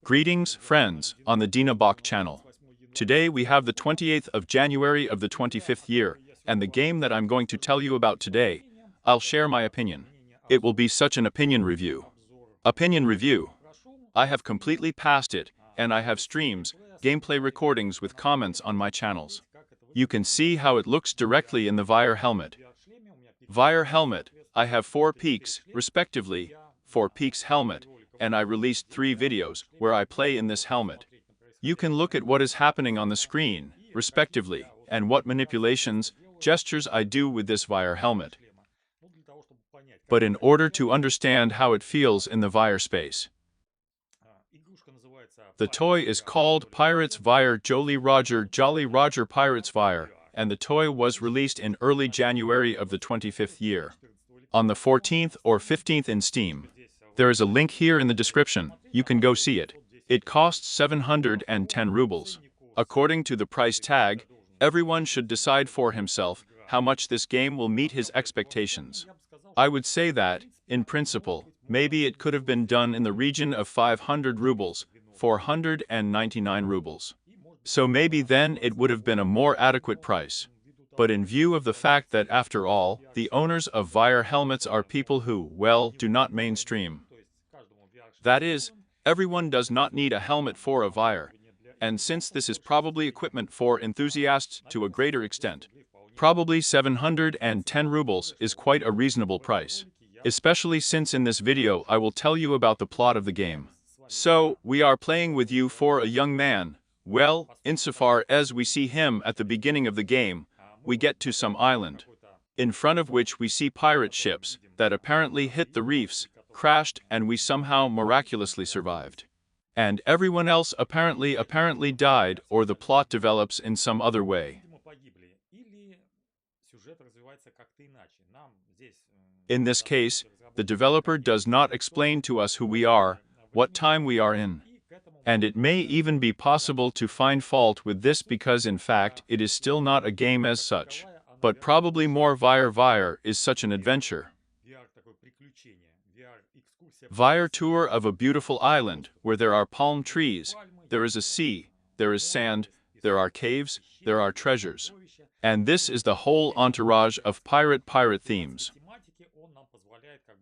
Greetings, friends, on the dinlog channel. Today we have the 28th of January of the 25th year, and the game that I'm going to tell you about today, I'll share my opinion. It will be such an opinion review. Opinion review. I have completely passed it, and I have streams, gameplay recordings with comments on my channels. You can see how it looks directly in the VR helmet. VR helmet, I have 4 peaks, respectively, 4 peaks helmet, and I released 3 videos where I play in this helmet. You can look at what is happening on the screen, respectively, and what manipulations, gestures I do with this VR helmet. But in order to understand how it feels in the VR space. The toy is called Pirates VR Jolly Roger Pirates VR, and the toy was released in early January of the 25th year. On the 14th or 15th in Steam. There is a link here in the description, you can go see it. It costs 710 rubles. According to the price tag, everyone should decide for himself how much this game will meet his expectations. I would say that, in principle, maybe it could have been done in the region of 500 rubles, 499 rubles. So maybe then it would have been a more adequate price. But in view of the fact that after all, the owners of VR helmets are people who, well, do not mainstream. That is, everyone does not need a helmet for a VR, and since this is probably equipment for enthusiasts to a greater extent, probably 710 rubles is quite a reasonable price, especially since in this video I will tell you about the plot of the game. So, we are playing with you for a young man. Well, insofar as we see him at the beginning of the game, we get to some island, in front of which we see pirate ships that apparently hit the reefs, crashed, and we somehow miraculously survived. And everyone else apparently died, or the plot develops in some other way. In this case, the developer does not explain to us who we are, what time we are in. And it may even be possible to find fault with this because in fact it is still not a game as such. But probably more VR is such an adventure. VR tour of a beautiful island where there are palm trees, there is a sea, there is sand, there are caves, there are treasures. And this is the whole entourage of pirate themes.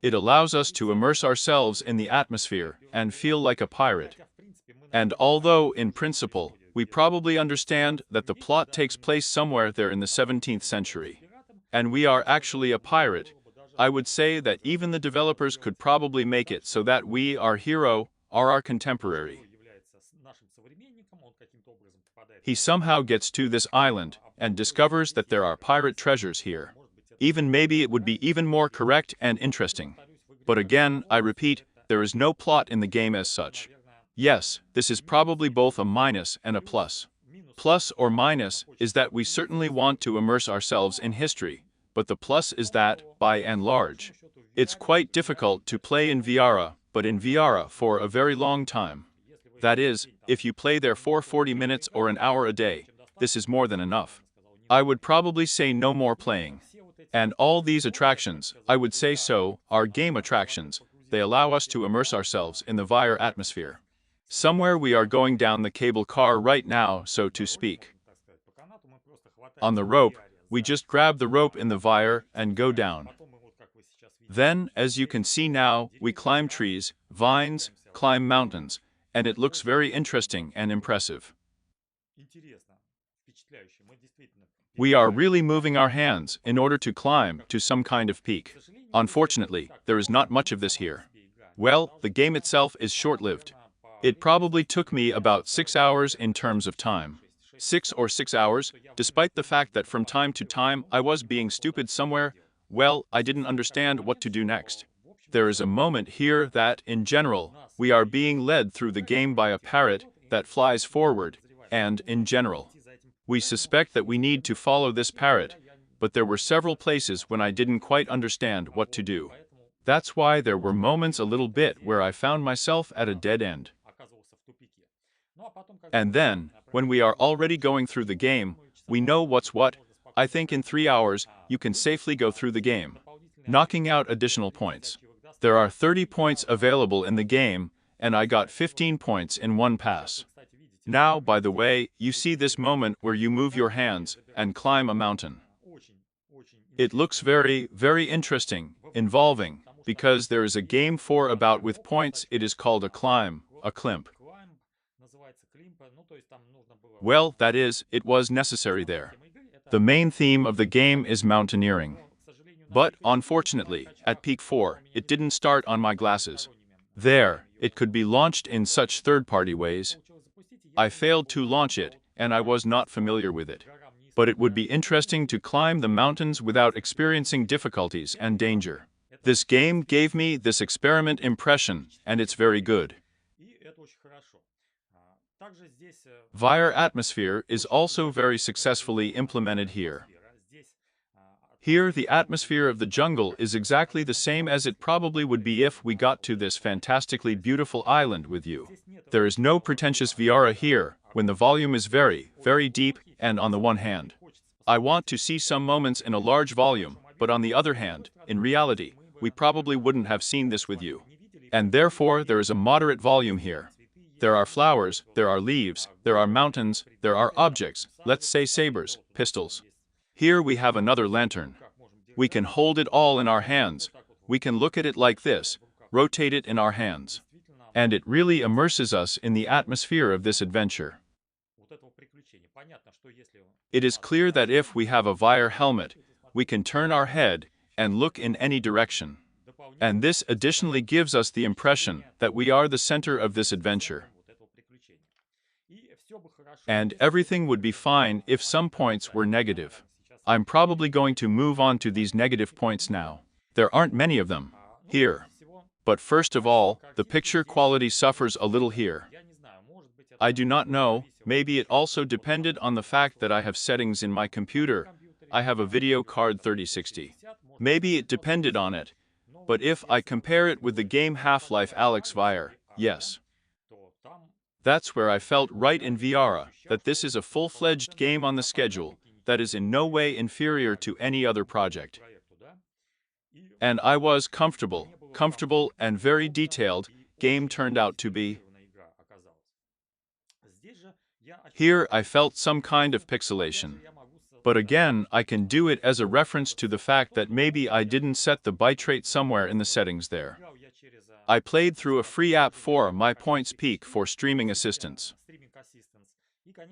It allows us to immerse ourselves in the atmosphere and feel like a pirate. And although, in principle, we probably understand that the plot takes place somewhere there in the 17th century, and we are actually a pirate, I would say that even the developers could probably make it so that we, our hero, are our contemporary. He somehow gets to this island and discovers that there are pirate treasures here. Even maybe it would be even more correct and interesting. But again, I repeat, there is no plot in the game as such. Yes, this is probably both a minus and a plus. Plus or minus is that we certainly want to immerse ourselves in history, but the plus is that, by and large, it's quite difficult to play in VR, but in VR for a very long time. That is, if you play there for 40 minutes or an hour a day, this is more than enough. I would probably say no more playing. And all these attractions, I would say so, are game attractions. They allow us to immerse ourselves in the VR atmosphere. Somewhere we are going down the cable car right now, so to speak. On the rope, we just grab the rope in the VR and go down. Then, as you can see now, we climb trees, vines, climb mountains, and it looks very interesting and impressive. We are really moving our hands in order to climb to some kind of peak. Unfortunately, there is not much of this here. Well, the game itself is short-lived. It probably took me about 6 hours in terms of time. 6 hours, despite the fact that from time to time I was being stupid somewhere, well, I didn't understand what to do next. There is a moment here that, in general, we are being led through the game by a parrot that flies forward, and, in general, we suspect that we need to follow this parrot, but there were several places when I didn't quite understand what to do. That's why there were moments a little bit where I found myself at a dead end. And then, when we are already going through the game, we know what's what. I think in 3 hours, you can safely go through the game, knocking out additional points. There are 30 points available in the game, and I got 15 points in one pass. Now, by the way, you see this moment where you move your hands and climb a mountain. It looks very, very interesting, involving, because there is a game for about with points. It is called a climb, a climb. Well, that is, it was necessary there. The main theme of the game is mountaineering. But, unfortunately, at Peak 4, it didn't start on my glasses. There, it could be launched in such third-party ways. I failed to launch it, and I was not familiar with it. But it would be interesting to climb the mountains without experiencing difficulties and danger. This game gave me this experiment impression, and it's very good. VR atmosphere is also very successfully implemented here. Here, the atmosphere of the jungle is exactly the same as it probably would be if we got to this fantastically beautiful island with you. There is no pretentious VR here, when the volume is very, very deep, and on the one hand, I want to see some moments in a large volume, but on the other hand, in reality, we probably wouldn't have seen this with you. And therefore, there is a moderate volume here. There are flowers, there are leaves, there are mountains, there are objects, let's say sabers, pistols. Here we have another lantern. We can hold it all in our hands. We can look at it like this, rotate it in our hands. And it really immerses us in the atmosphere of this adventure. It is clear that if we have a VR helmet, we can turn our head and look in any direction. And this additionally gives us the impression that we are the center of this adventure. And everything would be fine if some points were negative. I'm probably going to move on to these negative points now. There aren't many of them here. But first of all, the picture quality suffers a little here. I do not know, maybe it also depended on the fact that I have settings in my computer. I have a video card 3060. Maybe it depended on it. But if I compare it with the game Half-Life Alyx VR, yes. That's where I felt right in VR, that this is a full-fledged game on the schedule, that is in no way inferior to any other project. And I was comfortable and very detailed, game turned out to be. Here I felt some kind of pixelation. But again, I can do it as a reference to the fact that maybe I didn't set the bitrate somewhere in the settings there. I played through a free app for my points peak for streaming assistance.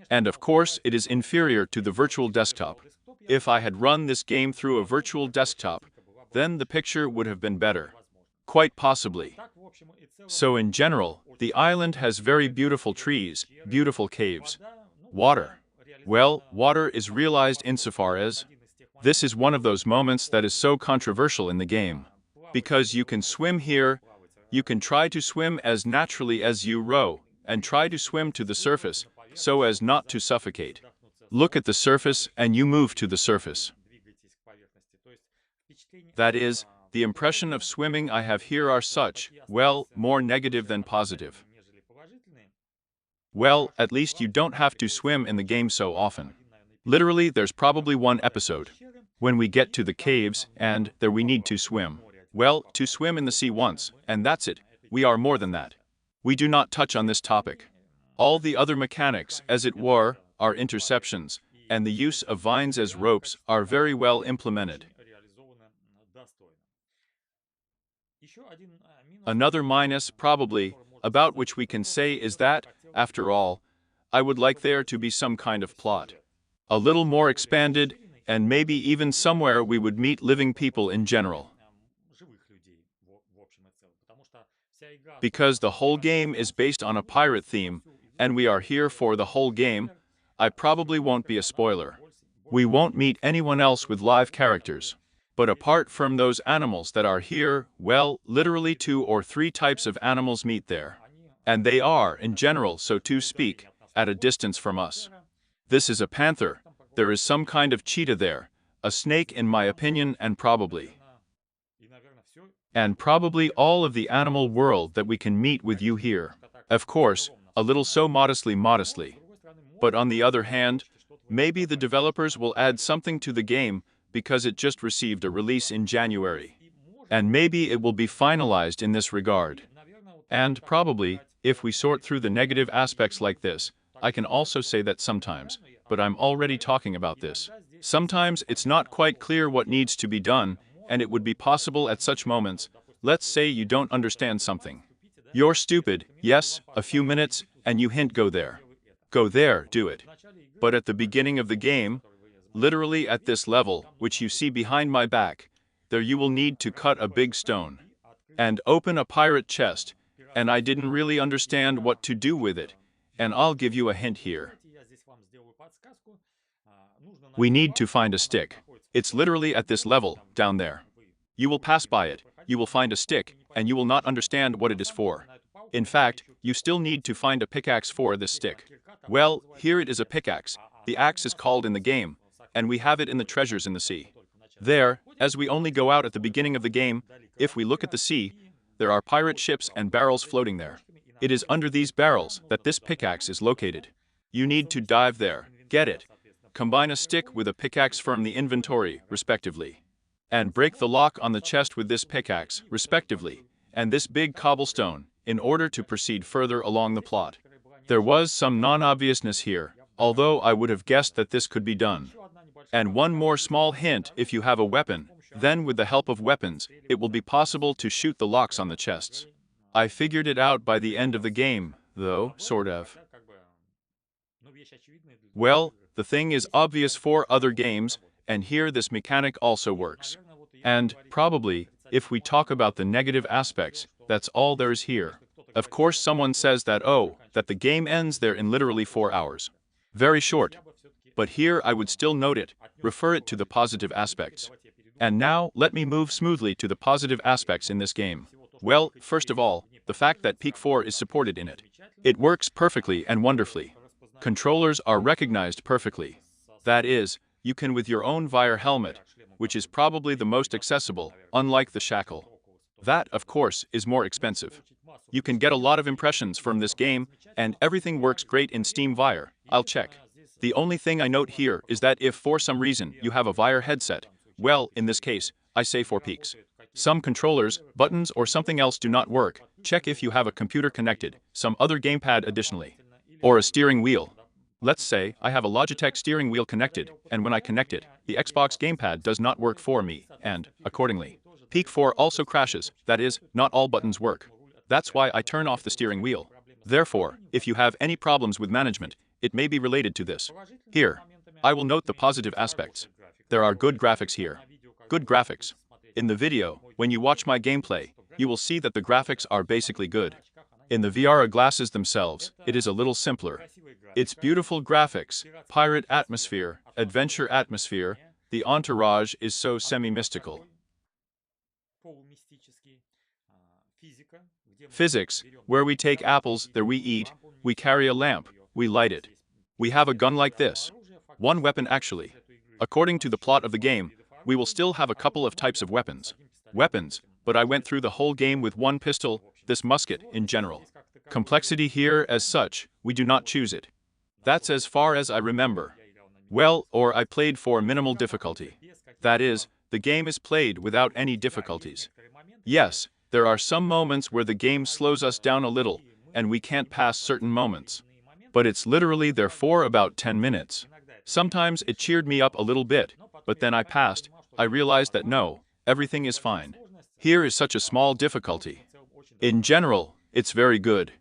And of course, it is inferior to the virtual desktop. If I had run this game through a virtual desktop, then the picture would have been better. Quite possibly. So in general, the island has very beautiful trees, beautiful caves. Water. Well, water is realized insofar as this is one of those moments that is so controversial in the game. Because you can swim here, you can try to swim as naturally as you row, and try to swim to the surface, so as not to suffocate. Look at the surface and you move to the surface. That is, the impression of swimming I have here are such, well, more negative than positive. Well, at least you don't have to swim in the game so often. Literally, there's probably one episode when we get to the caves and there we need to swim. Well, to swim in the sea once, and that's it. We are more than that. We do not touch on this topic. All the other mechanics, as it were, are interceptions, and the use of vines as ropes are very well implemented. Another minus, probably, about which we can say is that, after all, I would like there to be some kind of plot. A little more expanded, and maybe even somewhere we would meet living people in general. Because the whole game is based on a pirate theme, and we are here for the whole game, I probably won't be a spoiler. We won't meet anyone else with live characters. But apart from those animals that are here, well, literally 2 or 3 types of animals meet there. And they are, in general, so to speak, at a distance from us. This is a panther, there is some kind of cheetah there, a snake in my opinion, and probably all of the animal world that we can meet with you here. Of course, a little so modestly. But on the other hand, maybe the developers will add something to the game because it just received a release in January. And maybe it will be finalized in this regard. And probably, if we sort through the negative aspects like this, I can also say that sometimes, but I'm already talking about this. Sometimes it's not quite clear what needs to be done, and it would be possible at such moments. Let's say you don't understand something. You're stupid, yes, a few minutes, and you hint go there. Go there, do it. But at the beginning of the game, literally at this level, which you see behind my back, there you will need to cut a big stone and open a pirate chest, and I didn't really understand what to do with it, and I'll give you a hint here. We need to find a stick. It's literally at this level, down there. You will pass by it, you will find a stick, and you will not understand what it is for. In fact, you still need to find a pickaxe for this stick. Well, here it is, a pickaxe. The axe is called in the game, and we have it in the treasures in the sea. There, as we only go out at the beginning of the game, if we look at the sea, there are pirate ships and barrels floating there. It is under these barrels that this pickaxe is located. You need to dive there, get it, combine a stick with a pickaxe from the inventory, respectively, and break the lock on the chest with this pickaxe, respectively, and this big cobblestone, in order to proceed further along the plot. There was some non-obviousness here, although I would have guessed that this could be done. And one more small hint: if you have a weapon, then with the help of weapons, it will be possible to shoot the locks on the chests. I figured it out by the end of the game, though, sort of. Well, the thing is obvious for other games, and here this mechanic also works. And, probably, if we talk about the negative aspects, that's all there is here. Of course someone says that, oh, that the game ends there in literally 4 hours. Very short. But here I would still note it, refer it to the positive aspects. And now, let me move smoothly to the positive aspects in this game. Well, first of all, the fact that Pico 4 is supported in it. It works perfectly and wonderfully. Controllers are recognized perfectly. That is, you can with your own Vire helmet, which is probably the most accessible, unlike the shackle. That, of course, is more expensive. You can get a lot of impressions from this game, and everything works great in Steam Vire. I'll check. The only thing I note here is that if for some reason you have a Vire headset, well, in this case, I say for peaks. Some controllers, buttons or something else do not work. Check if you have a computer connected, some other gamepad additionally. Or a steering wheel. Let's say I have a Logitech steering wheel connected, and when I connect it, the Xbox gamepad does not work for me, and, accordingly, Pico 4 also crashes, that is, not all buttons work. That's why I turn off the steering wheel. Therefore, if you have any problems with management, it may be related to this. Here, I will note the positive aspects. There are good graphics here. Good graphics. In the video, when you watch my gameplay, you will see that the graphics are basically good. In the VR glasses themselves, it is a little simpler. It's beautiful graphics, pirate atmosphere, adventure atmosphere, the entourage is so semi-mystical. Physics, where we take apples, there we eat, we carry a lamp, we light it. We have a gun like this. One weapon actually. According to the plot of the game, we will still have a couple of types of weapons. But I went through the whole game with one pistol, this musket, in general. Complexity here as such, we do not choose it. That's as far as I remember. Well, or I played for minimal difficulty. That is, the game is played without any difficulties. Yes, there are some moments where the game slows us down a little, and we can't pass certain moments. But it's literally there for about 10 minutes. Sometimes it cheered me up a little bit, but then I passed, I realized that no, everything is fine. Here is such a small difficulty. In general, it's very good.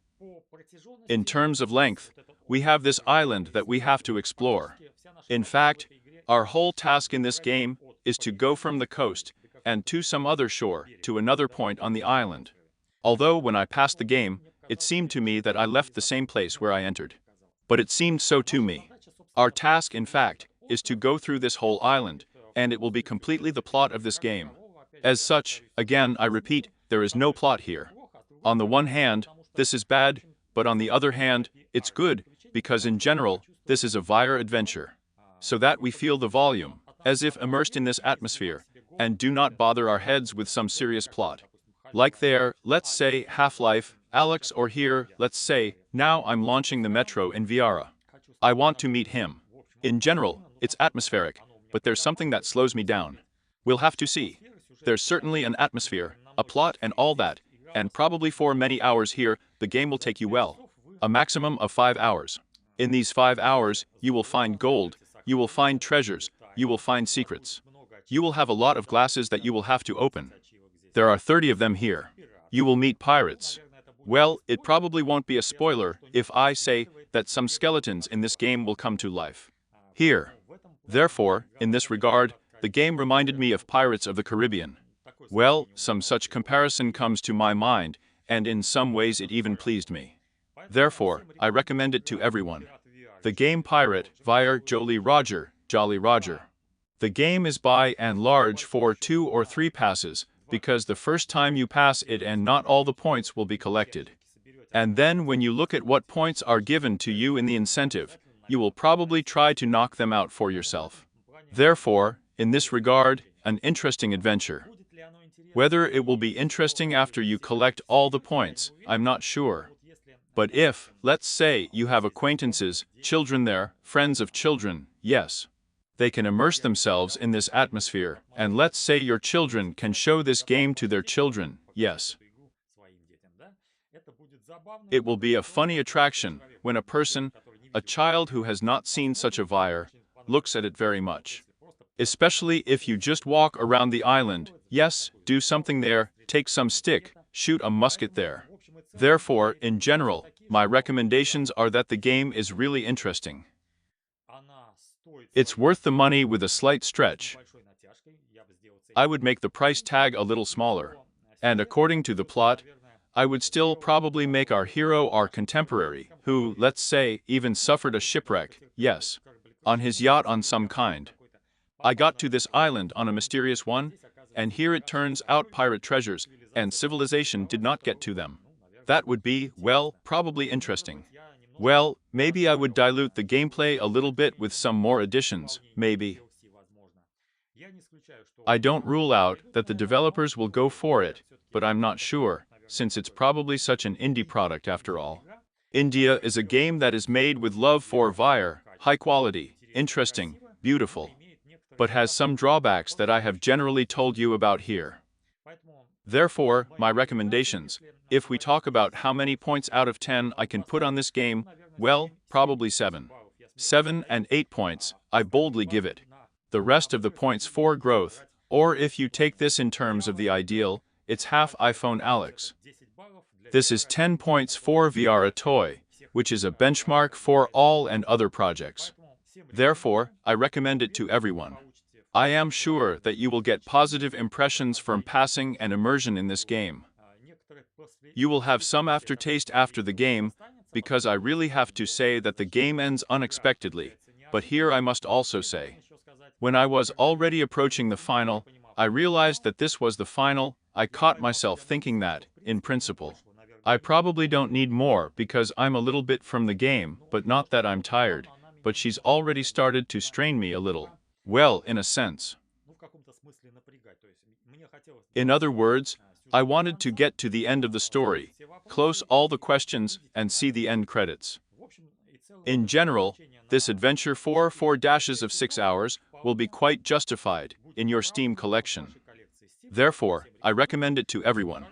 In terms of length, we have this island that we have to explore. In fact, our whole task in this game is to go from the coast and to some other shore to another point on the island. Although when I passed the game, it seemed to me that I left the same place where I entered. But it seemed so to me. Our task, in fact, is to go through this whole island, and it will be completely the plot of this game. As such, again I repeat, there is no plot here. On the one hand, this is bad, but on the other hand, it's good, because in general, this is a Vire adventure. So that we feel the volume, as if immersed in this atmosphere, and do not bother our heads with some serious plot. Like there, let's say, Half-Life, Alex, or here, let's say, now I'm launching the Metro in Viara. I want to meet him. In general, it's atmospheric, but there's something that slows me down. We'll have to see. There's certainly an atmosphere, a plot and all that. and probably for many hours here, the game will take you well. A maximum of 5 hours. In these 5 hours, you will find gold, you will find treasures, you will find secrets. You will have a lot of glasses that you will have to open. There are 30 of them here. You will meet pirates. Well, it probably won't be a spoiler if I say that some skeletons in this game will come to life. Here. Therefore, in this regard, the game reminded me of Pirates of the Caribbean. Well, some such comparison comes to my mind, and in some ways it even pleased me. Therefore, I recommend it to everyone. The game Pirate via Jolly Roger, Jolly Roger. The game is by and large for 2 or 3 passes, because the first time you pass it and not all the points will be collected. And then when you look at what points are given to you in the incentive, you will probably try to knock them out for yourself. Therefore, in this regard, an interesting adventure. Whether it will be interesting after you collect all the points, I'm not sure. But if, let's say, you have acquaintances, children there, friends of children, yes. They can immerse themselves in this atmosphere, and let's say your children can show this game to their children, yes. It will be a funny attraction when a child who has not seen such a wire, looks at it very much. Especially if you just walk around the island, yes, do something there, take some stick, shoot a musket there. Therefore, in general, my recommendations are that the game is really interesting. It's worth the money with a slight stretch. I would make the price tag a little smaller. And according to the plot, I would still probably make our hero our contemporary, who, let's say, even suffered a shipwreck, yes, on his yacht on some kind. I got to this island on a mysterious one, and here it turns out pirate treasures, and civilization did not get to them. That would be, well, probably interesting. Well, maybe I would dilute the gameplay a little bit with some more additions, maybe. I don't rule out that the developers will go for it, but I'm not sure, since it's probably such an indie product after all. India is a game that is made with love for wire, high quality, interesting, beautiful, but has some drawbacks that I have generally told you about here. Therefore, my recommendations, if we talk about how many points out of 10 I can put on this game, well, probably 7. 7 and 8 points, I boldly give it. The rest of the points for growth, or if you take this in terms of the ideal, it's half iPhone Alex. This is 10 points for VR a toy, which is a benchmark for all and other projects. Therefore, I recommend it to everyone. I am sure that you will get positive impressions from passing and immersion in this game. You will have some aftertaste after the game, because I really have to say that the game ends unexpectedly, but here I must also say. When I was already approaching the final, I realized that this was the final. I caught myself thinking that, in principle, I probably don't need more because I'm a little bit from the game, but not that I'm tired, but she's already started to strain me a little. Well, in a sense. In other words, I wanted to get to the end of the story, close all the questions, and see the end credits. In general, this adventure for 4 dashes of 6 hours will be quite justified in your Steam collection. Therefore, I recommend it to everyone.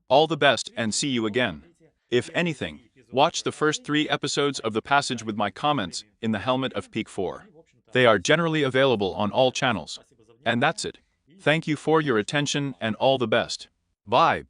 All the best and see you again. If anything, watch the first 3 episodes of The Passage with my comments in the helmet of Peak 4. They are generally available on all channels. And that's it. Thank you for your attention and all the best. Bye.